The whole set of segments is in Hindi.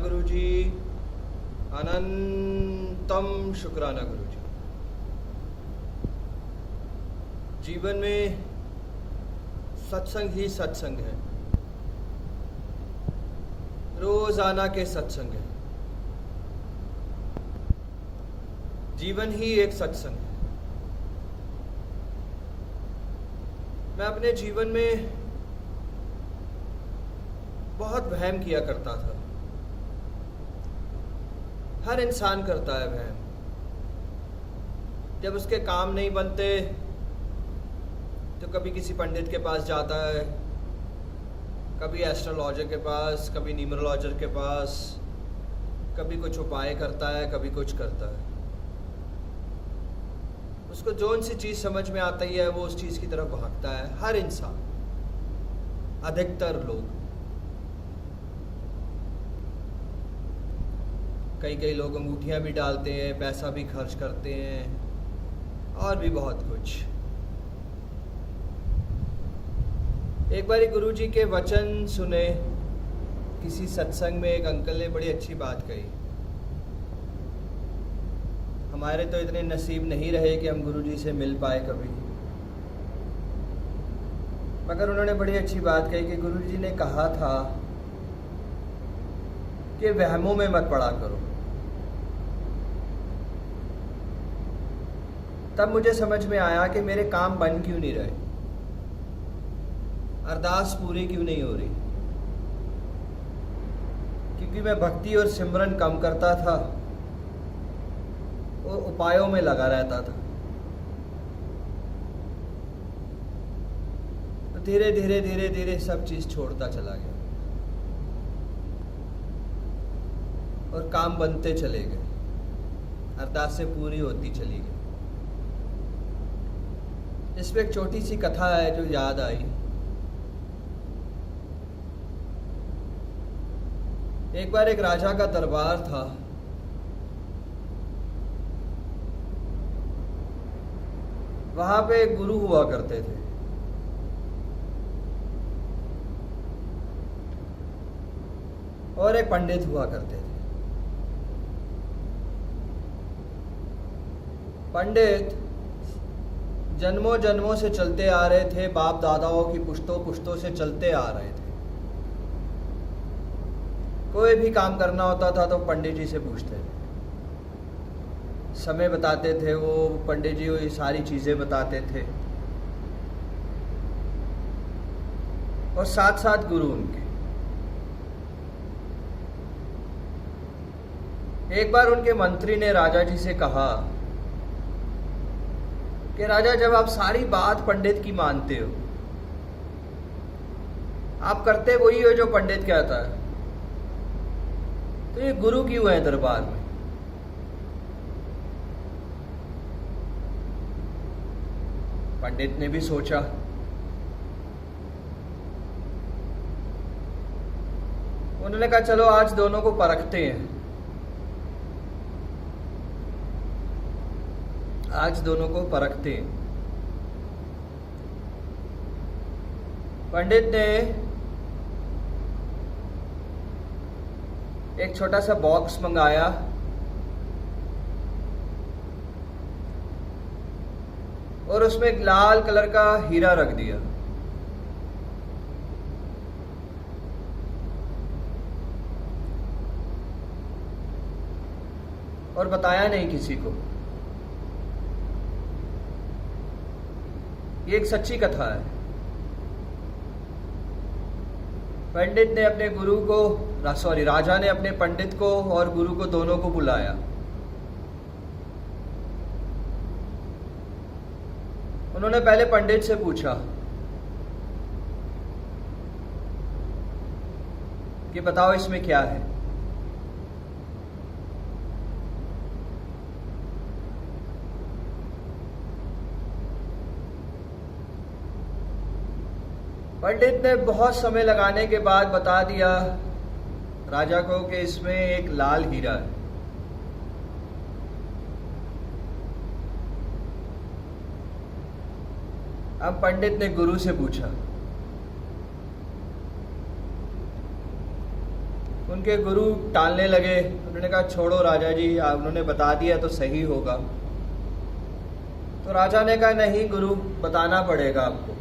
गुरुजी, अनंतम शुक्राना गुरुजी। जीवन में सत्संग ही सत्संग है, रोजाना के सत्संग है। जीवन ही एक सत्संग है। मैं अपने जीवन में बहुत वहम किया करता था। हर इंसान करता है वहम। जब उसके काम नहीं बनते तो कभी किसी पंडित के पास जाता है, कभी एस्ट्रोलॉजर के पास, कभी न्यूमरोलॉजर के पास, कभी कुछ उपाय करता है, कभी कुछ करता है। उसको जो सी चीज़ समझ में आती है वो उस चीज़ की तरफ भागता है। हर इंसान, अधिकतर लोग। कई लोग अंगूठियां भी डालते हैं, पैसा भी खर्च करते हैं और भी बहुत कुछ। एक बारी गुरुजी के वचन सुने, किसी सत्संग में एक अंकल ने बड़ी अच्छी बात कही। हमारे तो इतने नसीब नहीं रहे कि हम गुरुजी से मिल पाए कभी, मगर उन्होंने बड़ी अच्छी बात कही कि गुरुजी ने कहा था कि वहमों में मत पड़ा करो। तब मुझे समझ में आया कि मेरे काम बन क्यों नहीं रहे, अरदास पूरी क्यों नहीं हो रही। क्योंकि मैं भक्ति और सिमरन कम करता था और उपायों में लगा रहता था। तो धीरे धीरे धीरे धीरे सब चीज छोड़ता चला गया और काम बनते चले गए, अरदासें पूरी होती चली गई। इसमें एक छोटी सी कथा है जो याद आई। एक बार एक राजा का दरबार था। वहां पे एक गुरु हुआ करते थे। और एक पंडित हुआ करते थे। पंडित जन्मों जन्मों से चलते आ रहे थे, बाप दादाओं की पुश्तों पुश्तों से चलते आ रहे थे। कोई भी काम करना होता था तो पंडित जी से पूछते थे, समय बताते थे वो पंडित जी, वो सारी चीजें बताते थे। और साथ साथ गुरु उनके। एक बार उनके मंत्री ने राजा जी से कहा कि राजा, जब आप सारी बात पंडित की मानते हो, आप करते वही हो जो पंडित कहता है, तो ये गुरु क्यों है दरबार में? पंडित ने भी सोचा। उन्होंने कहा चलो आज दोनों को परखते हैं, आज दोनों को परखते हैं। पंडित ने एक छोटा सा बॉक्स मंगाया और उसमें एक लाल कलर का हीरा रख दिया। और बताया नहीं किसी को। ये एक सच्ची कथा है। पंडित ने अपने गुरु को, राजा ने अपने पंडित को और गुरु को, दोनों को बुलाया। उन्होंने पहले पंडित से पूछा कि बताओ इसमें क्या है। पंडित ने बहुत समय लगाने के बाद बता दिया राजा को कि इसमें एक लाल हीरा है। अब पंडित ने गुरु से पूछा उनके गुरु टालने लगे। उन्होंने कहा छोड़ो राजा जी, उन्होंने बता दिया तो सही होगा। तो राजा ने कहा नहीं गुरु, बताना पड़ेगा आपको।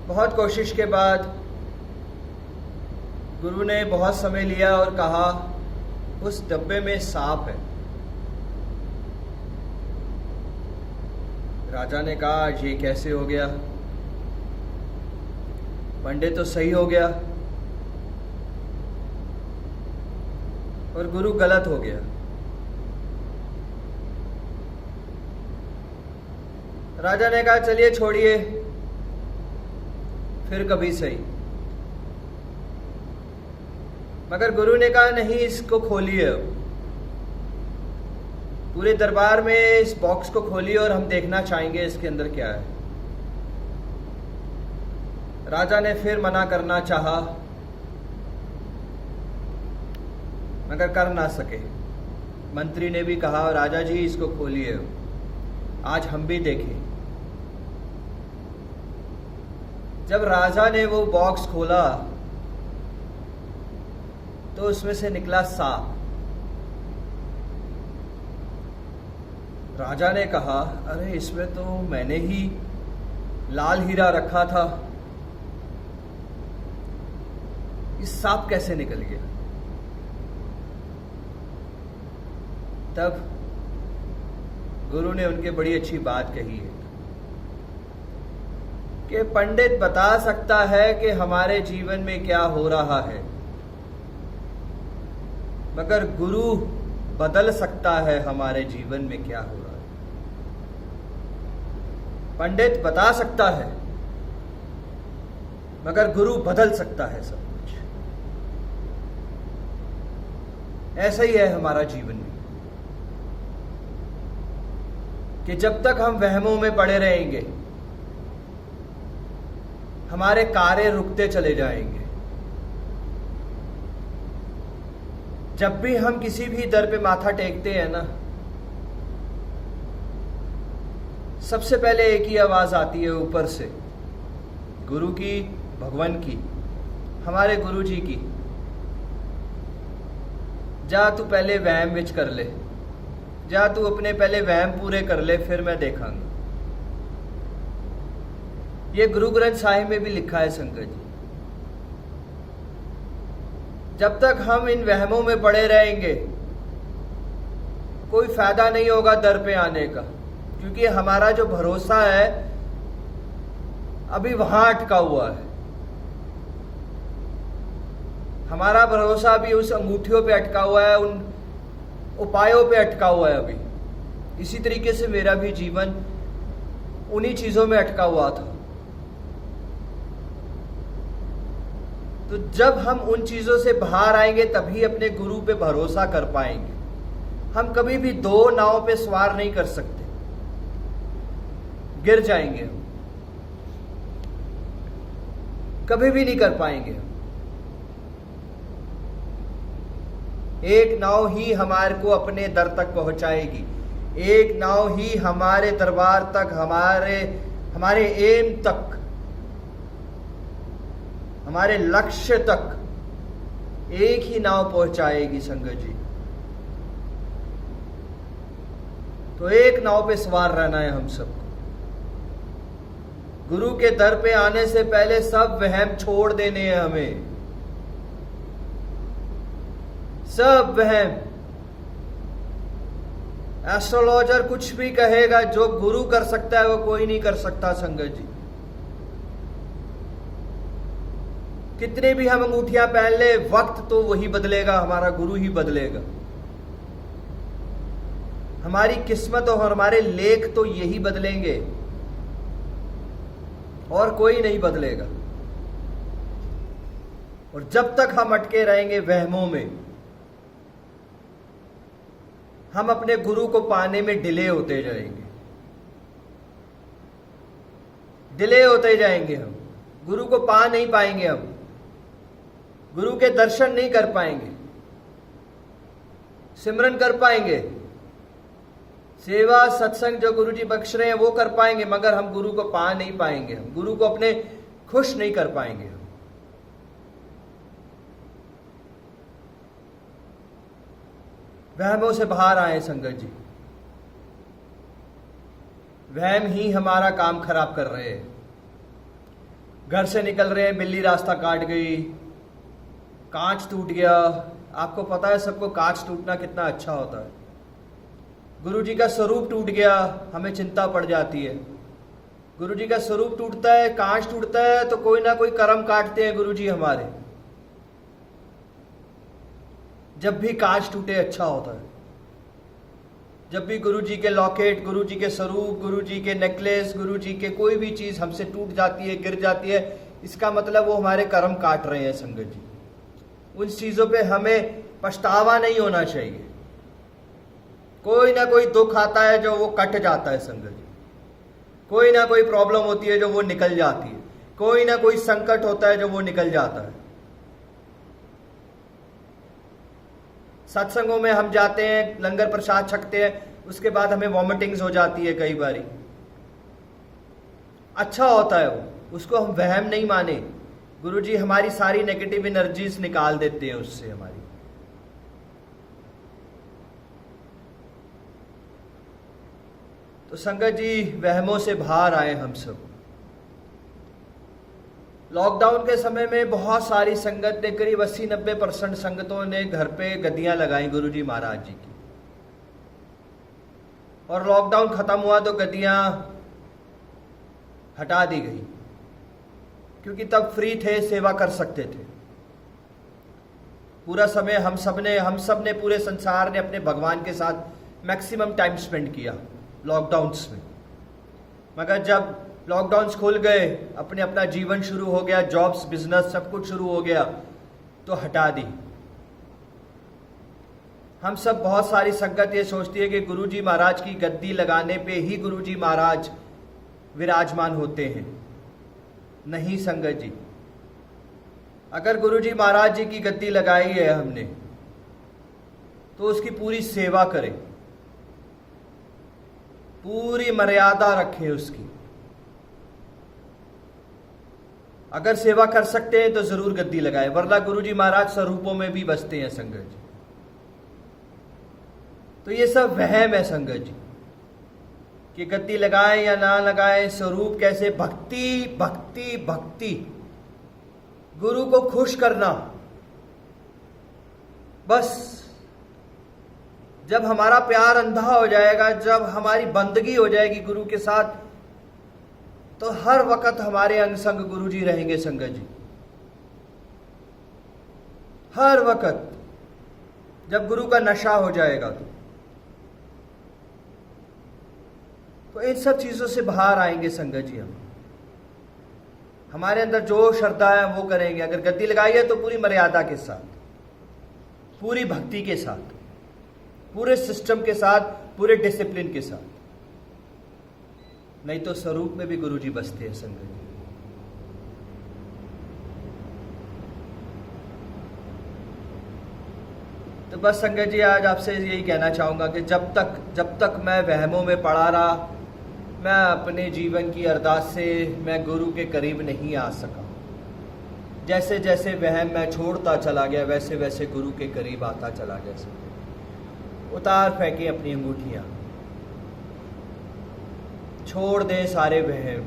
बहुत कोशिश के बाद गुरु ने बहुत समय लिया और कहा उस डब्बे में सांप है। राजा ने कहा ये कैसे हो गया? पंडित तो सही हो गया और गुरु गलत हो गया। राजा ने कहा चलिए छोड़िए, फिर कभी सही। मगर गुरु ने कहा नहीं, इसको खोलिए, पूरे दरबार में इस बॉक्स को खोलिए और हम देखना चाहेंगे इसके अंदर क्या है। राजा ने फिर मना करना चाहा, मगर कर ना सके। मंत्री ने भी कहा राजा जी इसको खोलिए, आज हम भी देखें। जब राजा ने वो बॉक्स खोला तो उसमें से निकला सांप। राजा ने कहा अरे इसमें तो मैंने ही लाल हीरा रखा था, इस सांप कैसे निकल गया? तब गुरु ने उनके बड़ी अच्छी बात कही है कि पंडित बता सकता है कि हमारे जीवन में क्या हो रहा है, मगर गुरु बदल सकता है हमारे जीवन में क्या हो रहा है। पंडित बता सकता है मगर गुरु बदल सकता है सब कुछ। ऐसा ही है हमारा जीवन में कि जब तक हम वहमों में पड़े रहेंगे हमारे कार्य रुकते चले जाएंगे। जब भी हम किसी भी दर पे माथा टेकते हैं ना, सबसे पहले एक ही आवाज आती है ऊपर से, गुरु की, भगवान की, हमारे गुरु जी की, जा तू पहले वहम विच कर ले, जा तू अपने पहले वहम पूरे कर ले, फिर मैं देखांगा। ये गुरु ग्रंथ साहिब में भी लिखा है संगत जी। जब तक हम इन वहमों में पड़े रहेंगे कोई फायदा नहीं होगा दर पे आने का, क्योंकि हमारा जो भरोसा है अभी वहां अटका हुआ है। हमारा भरोसा अभी उस अंगूठियों पे अटका हुआ है, उन उपायों पे अटका हुआ है अभी। इसी तरीके से मेरा भी जीवन उन्हीं चीजों में अटका हुआ था। तो जब हम उन चीजों से बाहर आएंगे तभी अपने गुरु पे भरोसा कर पाएंगे। हम कभी भी दो नाव पे सवार नहीं कर सकते, गिर जाएंगे हम, कभी भी नहीं कर पाएंगे। एक नाव ही हमारे को अपने दर तक पहुंचाएगी, एक नाव ही हमारे दरबार तक, हमारे एम तक, हमारे लक्ष्य तक एक ही नाव पहुंचाएगी संगत जी। तो एक नाव पे सवार रहना है हम सबको। गुरु के दर पे आने से पहले सब वहम छोड़ देने हैं हमें, सब वहम। एस्ट्रोलॉजर कुछ भी कहेगा, जो गुरु कर सकता है वो कोई नहीं कर सकता संगत जी। कितने भी हम अंगूठियां पहन ले, वक्त तो वही बदलेगा, हमारा गुरु ही बदलेगा। हमारी किस्मत और हमारे लेख तो यही बदलेंगे और कोई नहीं बदलेगा। और जब तक हम अटके रहेंगे वहमों में, हम अपने गुरु को पाने में डिले होते जाएंगे, डिले होते जाएंगे। हम गुरु को पा नहीं पाएंगे, हम गुरु के दर्शन नहीं कर पाएंगे, सिमरन कर पाएंगे, सेवा सत्संग जो गुरु जी बख्श रहे हैं वो कर पाएंगे, मगर हम गुरु को पा नहीं पाएंगे, हम गुरु को अपने खुश नहीं कर पाएंगे। वहमों से बाहर आए संगत जी। वहम ही हमारा काम खराब कर रहे हैं। घर से निकल रहे हैं, बिल्ली रास्ता काट गई, कांच टूट गया। आपको पता है सबको कांच टूटना कितना अच्छा होता है। गुरु जी का स्वरूप टूट गया, हमें चिंता पड़ जाती है। गुरु जी का स्वरूप टूटता है, कांच टूटता है, तो कोई ना कोई कर्म काटते हैं गुरु जी हमारे। जब भी कांच टूटे अच्छा होता है। जब भी गुरु जी के लॉकेट, गुरु जी के स्वरूप, गुरु जी के नेकलेस, गुरु जी के कोई भी चीज हमसे टूट जाती है, गिर जाती है, इसका मतलब वो हमारे कर्म काट रहे हैं संगत जी। उन चीजों पे हमें पछतावा नहीं होना चाहिए। कोई ना कोई दुख आता है जो वो कट जाता है संगत जी। कोई ना कोई प्रॉब्लम होती है जो वो निकल जाती है। कोई ना कोई संकट होता है जो वो निकल जाता है। सत्संगों में हम जाते हैं, लंगर प्रसाद छकते हैं, उसके बाद हमें वॉमिटिंग्स हो जाती है कई बारी। अच्छा होता है वो, उसको हम वहम नहीं माने। गुरुजी हमारी सारी नेगेटिव एनर्जीज निकाल देते हैं उससे हमारी। तो संगत जी वहमों से बाहर आए हम सब। लॉकडाउन के समय में बहुत सारी संगत ने, करीब 80-90% संगतों ने घर पे गद्दियां लगाई गुरुजी महाराज जी की। और लॉकडाउन खत्म हुआ तो गद्दियां हटा दी गई, क्योंकि तब फ्री थे, सेवा कर सकते थे। पूरा समय हम सब ने पूरे संसार ने अपने भगवान के साथ मैक्सिमम टाइम स्पेंड किया लॉकडाउन्स में। मगर जब लॉकडाउन्स खुल गए, अपना जीवन शुरू हो गया, जॉब्स, बिजनेस सब कुछ शुरू हो गया, तो हटा दी। हम सब, बहुत सारी संगत ये सोचती है कि गुरुजी महाराज की गद्दी लगाने पे ही गुरुजी महाराज विराजमान होते हैं। नहीं संगत जी, अगर गुरुजी महाराज जी की गद्दी लगाई है हमने, तो उसकी पूरी सेवा करें, पूरी मर्यादा रखें उसकी। अगर सेवा कर सकते हैं तो जरूर गद्दी लगाए, वरना गुरुजी महाराज स्वरूपों में भी बसते हैं संगत जी। तो ये सब वहम है संगत जी, कि गद्दी लगाएं या ना लगाएं, स्वरूप कैसे, भक्ति भक्ति भक्ति, गुरु को खुश करना। बस जब हमारा प्यार अंधा हो जाएगा, जब हमारी बंदगी हो जाएगी गुरु के साथ, तो हर वक्त हमारे अंग संग गुरु जी रहेंगे संगत जी। हर वक्त जब गुरु का नशा हो जाएगा तो इन सब चीजों से बाहर आएंगे संगत जी। हम हमारे अंदर जो श्रद्धा है वो करेंगे। अगर गद्दी लगाई है तो पूरी मर्यादा के साथ, पूरी भक्ति के साथ, पूरे सिस्टम के साथ, पूरे डिसिप्लिन के साथ। नहीं तो स्वरूप में भी गुरुजी बसते हैं संगत जी। तो बस संगत जी आज आपसे यही कहना चाहूंगा कि जब तक मैं वहमों में पड़ा रहा, मैं अपने जीवन की अरदास से मैं गुरु के करीब नहीं आ सका। जैसे जैसे वहम मैं छोड़ता चला गया, वैसे वैसे गुरु के करीब आता चला गया। उतार फेंके अपनी अंगूठियां, छोड़ दें सारे वहम,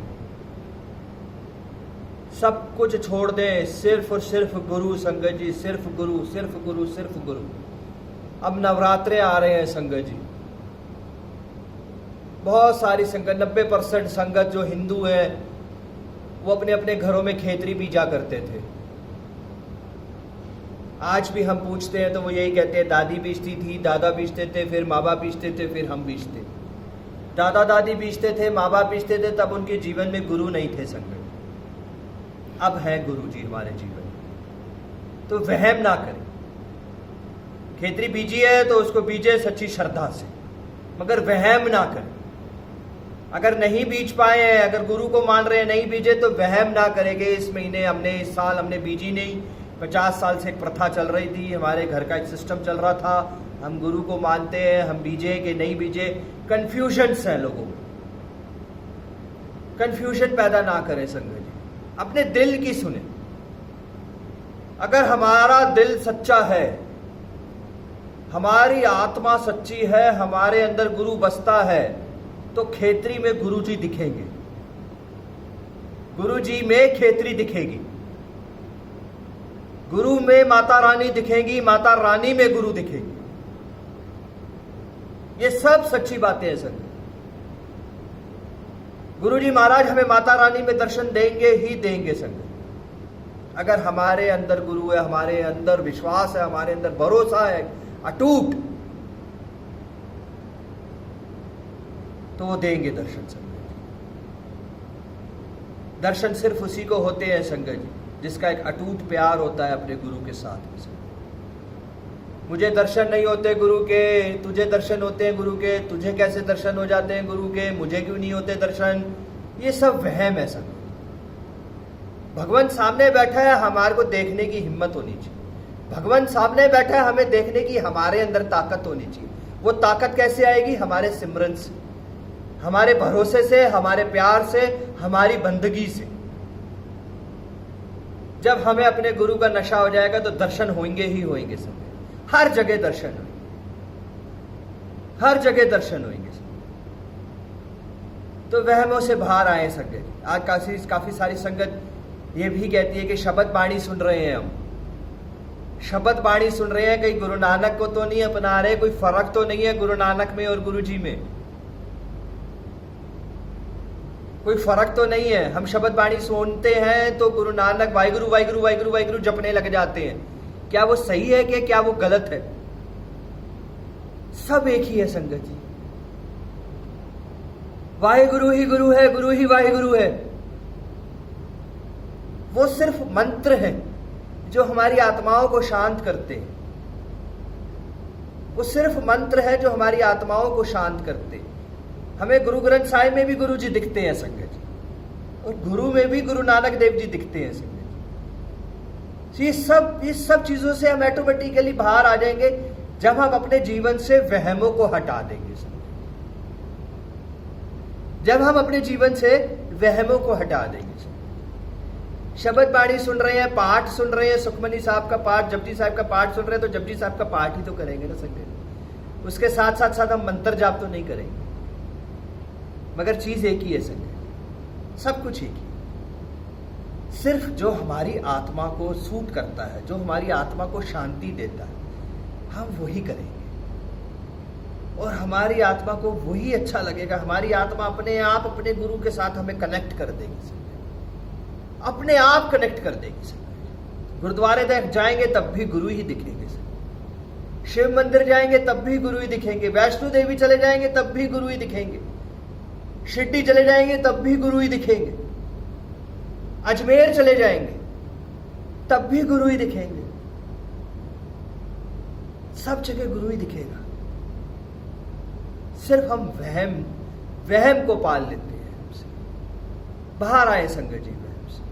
सब कुछ छोड़ दें, सिर्फ और सिर्फ गुरु संगत जी, सिर्फ गुरु, सिर्फ गुरु, सिर्फ गुरु। अब नवरात्रे आ रहे हैं संगत जी। बहुत सारी संगत, 90% संगत जो हिंदू हैं, वो अपने अपने घरों में खेतरी बीजा करते थे। आज भी हम पूछते हैं तो वो यही कहते हैं, दादी बीजती थी, दादा बीजते थे, फिर माँ बाप बीजते थे, फिर हम बीजते। दादा दादी बीजते थे, माँ बाप बीजते थे, तब उनके जीवन में गुरु नहीं थे संगत। अब है गुरु जी हमारे जीवन में। तो वहम ना करें। खेतरी बीजी है तो उसको बीजे सच्ची श्रद्धा से, मगर वहम ना करें। अगर नहीं बीज पाए हैं, अगर गुरु को मान रहे हैं, नहीं बीजे, तो वहम ना करेंगे। इस महीने हमने, इस साल हमने बीजी नहीं। 50 साल से एक प्रथा चल रही थी, हमारे घर का एक सिस्टम चल रहा था, हम गुरु को मानते हैं, हम बीजे कि नहीं बीजे। कन्फ्यूजन्स हैं लोगों में, कन्फ्यूजन पैदा ना करें संगत जी। अपने दिल की सुने। अगर हमारा दिल सच्चा है हमारी आत्मा सच्ची है, हमारे अंदर गुरु बसता है, तो खेतरी में गुरु जी दिखेंगे, गुरु जी में खेतरी दिखेगी, गुरु में माता रानी दिखेंगी, माता रानी में गुरु दिखेगी। ये सब सच्ची बातें हैं सर। गुरु जी महाराज हमें माता रानी में दर्शन देंगे ही देंगे संगत। अगर हमारे अंदर गुरु है, हमारे अंदर विश्वास है, हमारे अंदर भरोसा है अटूट, तो वो देंगे दर्शन संगत। दर्शन सिर्फ उसी को होते हैं संगत जी जिसका एक अटूट प्यार होता है अपने गुरु के साथ। मुझे दर्शन नहीं होते गुरु के, तुझे दर्शन होते हैं गुरु के, तुझे कैसे दर्शन हो जाते हैं गुरु के, मुझे क्यों नहीं होते दर्शन, ये सब वहम है सब। भगवान सामने बैठा है, हमारे को देखने की हिम्मत होनी चाहिए। भगवान सामने बैठा है, हमें देखने की हमारे अंदर ताकत होनी चाहिए। वो ताकत कैसे आएगी? हमारे सिमरन से, हमारे भरोसे से, हमारे प्यार से, हमारी बंदगी से। जब हमें अपने गुरु का नशा हो जाएगा तो दर्शन होंगे ही होंगे सब। हर जगह दर्शन होंगे, हर जगह दर्शन होंगे। तो वहमों से बाहर आए संगत। आज काफी सारी संगत ये भी कहती है कि शब्द बाणी सुन रहे हैं, हम शब्द बाणी सुन रहे हैं, कहीं गुरु नानक को तो नहीं अपना रहे, कोई फर्क तो नहीं है गुरु नानक में और गुरु जी में, कोई फर्क तो नहीं है। हम शब्द बाणी सुनते हैं तो गुरु नानक वाहिगुरु वाहिगुरु वाहिगुरु वाहिगुरु जपने लग जाते हैं। क्या वो सही है कि क्या वो गलत है? सब एक ही है संगत जी। वाहिगुरु ही गुरु है, गुरु ही वाहिगुरु है। वो सिर्फ मंत्र है जो हमारी आत्माओं को शांत करते हैं। वो सिर्फ मंत्र है जो हमारी आत्माओं को शांत करते हैं। हमें गुरु ग्रंथ साहिब में भी गुरु जी दिखते हैं संगत जी, और गुरु में भी गुरु नानक देव जी दिखते हैं संगत जी। इस सब चीजों से हम ऑटोमेटिकली बाहर आ जाएंगे जब हम अपने जीवन से वहमों को हटा देंगे। जब हम अपने जीवन से वहमों को हटा देंगे। शब्द बाणी सुन रहे हैं, पाठ सुन रहे हैं, सुखमनी साहब का पाठ, जपजी साहब का पाठ सुन रहे हैं, तो जपजी साहब का पाठ ही तो करेंगे ना संगत। उसके साथ साथ हम मंत्र जाप तो नहीं करेंगे, मगर चीज एक ही है संगत, सब कुछ एक ही। सिर्फ जो हमारी आत्मा को सूट करता है, जो हमारी आत्मा को शांति देता है, हम वही करेंगे और हमारी आत्मा को वही अच्छा लगेगा। हमारी आत्मा अपने आप अपने गुरु के साथ हमें कनेक्ट कर देगी, अपने आप कनेक्ट कर देगी। गुरुद्वारे तक जाएंगे तब भी गुरु ही दिखेंगे, शिव मंदिर जाएंगे तब भी गुरु ही दिखेंगे, वैष्णो देवी चले जाएंगे तब भी गुरु ही दिखेंगे, शिरडी चले जाएंगे तब भी गुरु ही दिखेंगे, अजमेर चले जाएंगे तब भी गुरु ही दिखेंगे। सब जगह गुरु ही दिखेगा। सिर्फ हम वहम को पाल लेते हैं। बाहर आए संगत जी वहम से।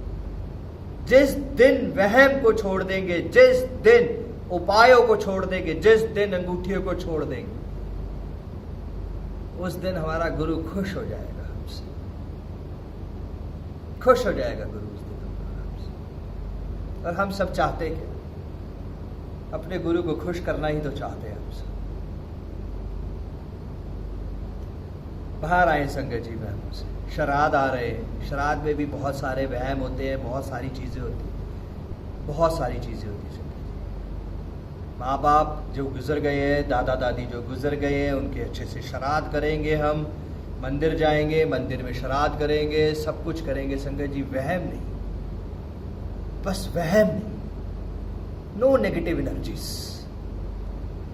जिस दिन वहम को छोड़ देंगे, जिस दिन उपायों को छोड़ देंगे, जिस दिन अंगूठियों को छोड़ देंगे, उस दिन हमारा गुरु खुश हो जाएगा हमसे, खुश हो जाएगा गुरु उस दिन हमसे। और हम सब चाहते हैं, अपने गुरु को खुश करना ही तो चाहते हैं हम सब। बाहर आए संगत जी वहम से। श्राद्ध आ रहे हैं, श्राद्ध में भी बहुत सारे वहम होते हैं, बहुत सारी चीजें होती हैं, बहुत सारी चीजें होती हैं। माँ बाप जो गुजर गए हैं, दादा दादी जो गुजर गए हैं, उनके अच्छे से श्राद्ध करेंगे। हम मंदिर जाएंगे, मंदिर में श्राद्ध करेंगे, सब कुछ करेंगे संगत जी। वहम नहीं, बस वहम नहीं। No negative energies.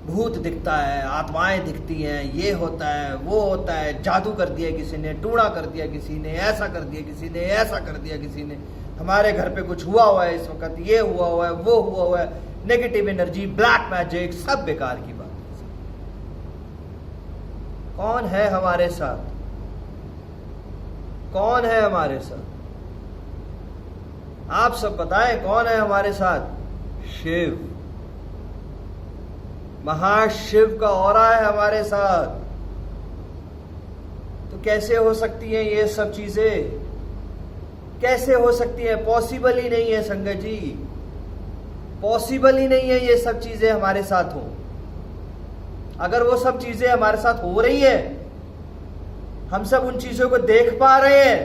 भूत दिखता है, आत्माएं दिखती हैं, ये होता है, वो होता है, जादू कर दिया किसी ने, टूणा कर दिया किसी ने, ऐसा कर दिया किसी ने, ऐसा कर दिया किसी ने, हमारे घर पे कुछ हुआ हुआ है इस वक्त, ये हुआ हुआ है, वो हुआ हुआ है। नेगेटिव एनर्जी, ब्लैक मैजिक, सब बेकार की बात है। कौन है हमारे साथ? कौन है हमारे साथ? आप सब बताएं कौन है हमारे साथ? शिव, महाशिव का ऑरा है हमारे साथ। तो कैसे हो सकती हैं ये सब चीजें? कैसे हो सकती है? पॉसिबल ही नहीं है संगत जी, पॉसिबल ही नहीं है ये सब चीजें हमारे साथ हो। अगर वो सब चीजें हमारे साथ हो रही है, हम सब उन चीजों को देख पा रहे हैं,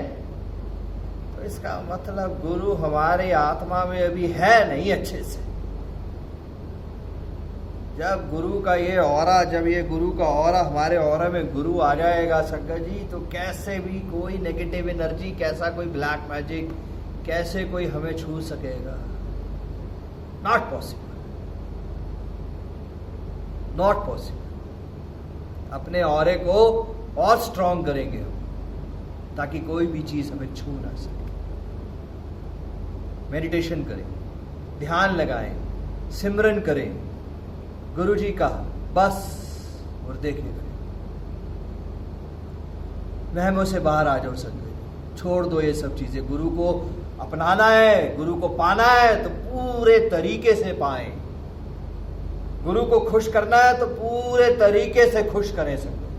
तो इसका मतलब गुरु हमारे आत्मा में अभी है नहीं अच्छे से। जब गुरु का ये ऑरा, जब ये गुरु का ऑरा हमारे ऑरा में गुरु आ जाएगा संगत जी, तो कैसे भी कोई नेगेटिव एनर्जी, कैसा कोई ब्लैक मैजिक, कैसे कोई हमें छू सकेगा? Not possible, not possible. अपने ऑरे को और स्ट्रांग करेंगे हम, ताकि कोई भी चीज हमें छू ना सके। मेडिटेशन करें, ध्यान लगाएं, सिमरन करें गुरु जी का, बस, और देखिए वहमों से बाहर आ जाओ संगत। छोड़ दो ये सब चीजें। गुरु को अपनाना है, गुरु को पाना है तो पूरे तरीके से पाएं। गुरु को खुश करना है तो पूरे तरीके से खुश करें संगत,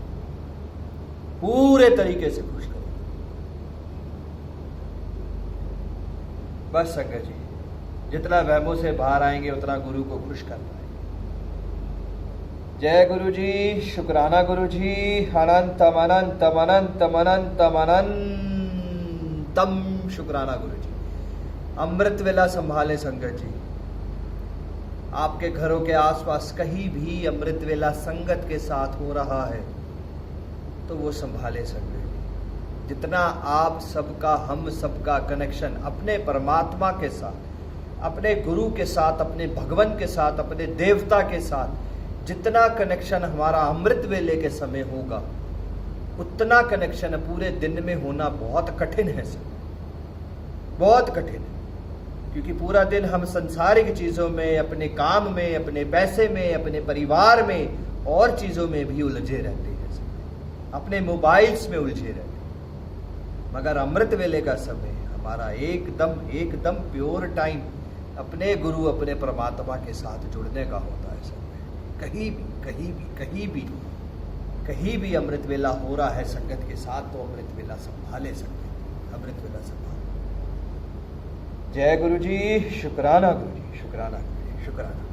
पूरे तरीके से खुश करें। बस संगत जी, जितना वहमों से बाहर आएंगे उतना गुरु को खुश करना है। जय गुरु जी, शुक्राना गुरु जी, अनंतम अनंतम अनंतम अनंतम अनंतम शुक्राना गुरु जी। अमृत वेला संभाले संगत जी। आपके घरों के आसपास कहीं भी अमृत वेला संगत के साथ हो रहा है तो वो संभाले संगत जी। जितना आप सबका, हम सबका कनेक्शन अपने परमात्मा के साथ, अपने गुरु के साथ, अपने भगवान के साथ, अपने देवता के साथ, जितना कनेक्शन हमारा अमृत वेले के समय होगा, उतना कनेक्शन पूरे दिन में होना बहुत कठिन है सर, बहुत कठिन है। क्योंकि पूरा दिन हम संसारिक चीज़ों में, अपने काम में, अपने पैसे में, अपने परिवार में और चीज़ों में भी उलझे रहते हैं सर, अपने मोबाइल्स में उलझे रहते हैं। मगर अमृत वेले का समय हमारा एकदम एकदम प्योर टाइम अपने गुरु, अपने परमात्मा के साथ जुड़ने का होता है सर। कहीं भी कहीं भी कहीं भी कहीं भी अमृत वेला हो रहा है संगत के साथ, तो अमृत वेला संभाले संगत, अमृत वेला संभाले। जय गुरु जी, शुक्राना गुरु जी, शुक्राना गुरु जी, शुक्राना।